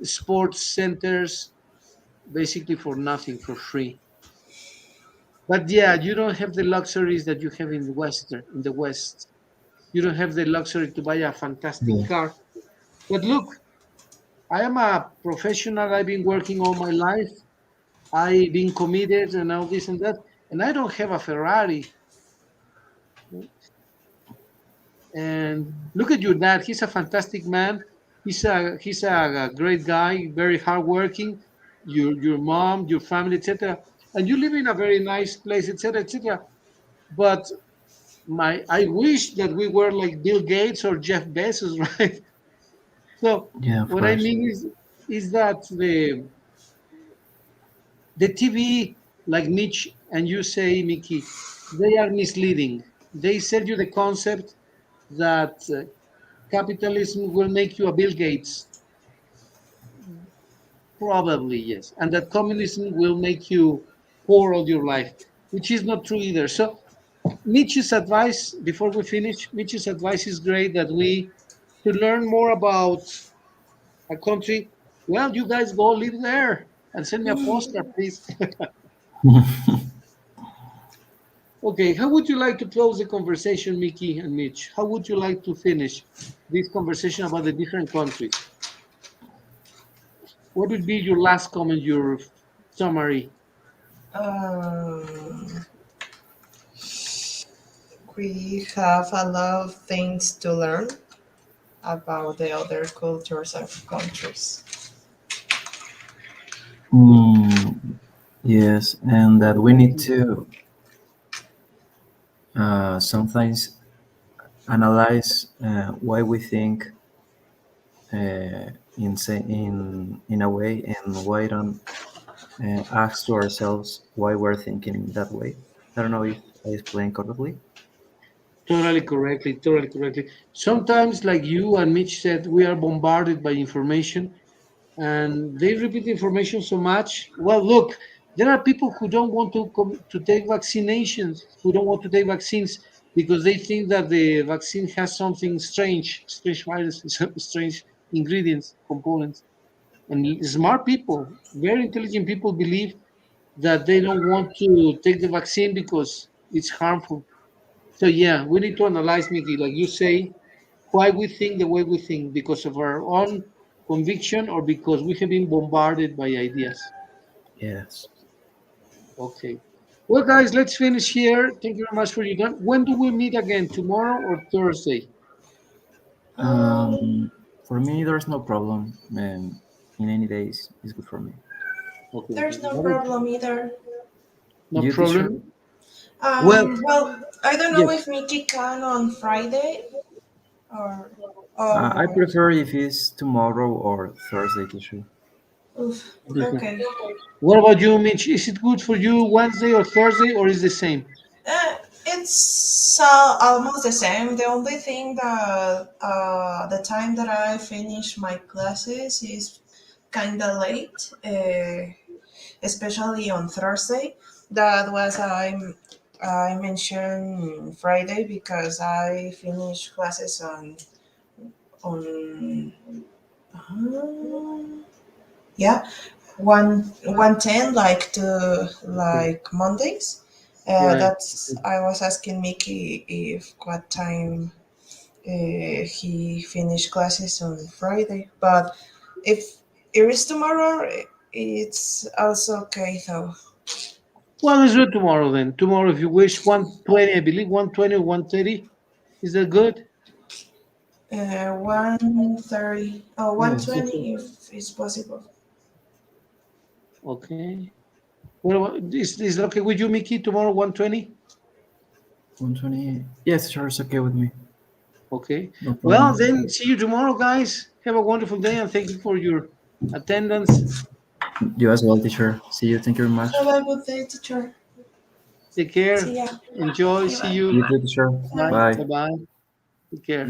sports centers, basically for nothing, for free. But yeah, you don't have the luxuries that you have in the West. You don't have the luxury to buy a fantastic Yeah. car. But look, I am a professional. I've been working all my life. I've been committed and all this and that. And I don't have a Ferrari. And look at your dad. He's a fantastic man. He's a great guy, very hardworking. Your mom, your family, etc. And you live in a very nice place, etc., etc. But I wish that we were like Bill Gates or Jeff Bezos, right? So Yeah, of what I course. mean is that the TV, like Mitch and you say, Mickey, they are misleading. They sell you the concept that capitalism will make you a Bill Gates. Probably, yes. And that communism will make you poor all your life, which is not true either. So, Mitch's advice, before we finish, Mitch's advice is great that to learn more about a country, well, you guys go live there and send me a poster, please. Okay, how would you like to close the conversation, Mickey and Mitch? How would you like to finish this conversation about the different countries? What would be your last comment, your summary? Um, we have a lot of things to learn about the other cultures and countries. Mm, yes, and that we need to sometimes analyze why we think in a way, and why don't ask to ourselves why we're thinking that way. I don't know if I explained correctly. Totally correctly, totally correctly. Sometimes, like you and Mitch said, we are bombarded by information and they repeat information so much. Well, look, there are people who don't want to take vaccinations, who don't want to take vaccines because they think that the vaccine has something strange viruses, strange ingredients, components. And smart people, very intelligent people believe that they don't want to take the vaccine because it's harmful. So yeah, we need to analyze, Mickey, like you say, why we think the way we think, because of our own conviction or because we have been bombarded by ideas. Yes. Okay. Well, guys, let's finish here. Thank you very much for your time. When do we meet again? Tomorrow or Thursday? Um, Um, For me, there's no problem, and in any days, it's good for me. Okay, There's no what about you? problem either. No You, teacher? problem. Well, Well, I don't know yes. if Mickey can on Friday or I or prefer if it's tomorrow or Thursday, teacher. oof, Okay. okay. What about you, Mitch? Is it good for you Wednesday or Thursday, or is the same? It's almost the same. The only thing that the time that I finish my classes is kind of late, especially on Thursday. That was I mentioned Friday because I finished classes on yeah 1:10 like to Okay. like Mondays. Right. That's I was asking Mickey if what time he finished classes on Friday, but if it is tomorrow, it's also okay though. Well, let's do it tomorrow then. Tomorrow, if you wish, 1:20, I believe, 1:20 or 1:30. Is that good? 1:30 or Yes, Okay. 1:20 if it's possible. Okay. What about, is it okay with you, Mickey? Tomorrow, 1:20? 1:20. Yes, sure, it's okay with me. Okay. No Well, problem. then see you tomorrow, guys. Have a wonderful day and thank you for your attendance. You as well, teacher. See you. Thank you very much. Have a good day, teacher. Take care. See ya. Enjoy. Bye See bye. You you. too, teacher. Bye. Bye. Bye. Bye bye. Take care.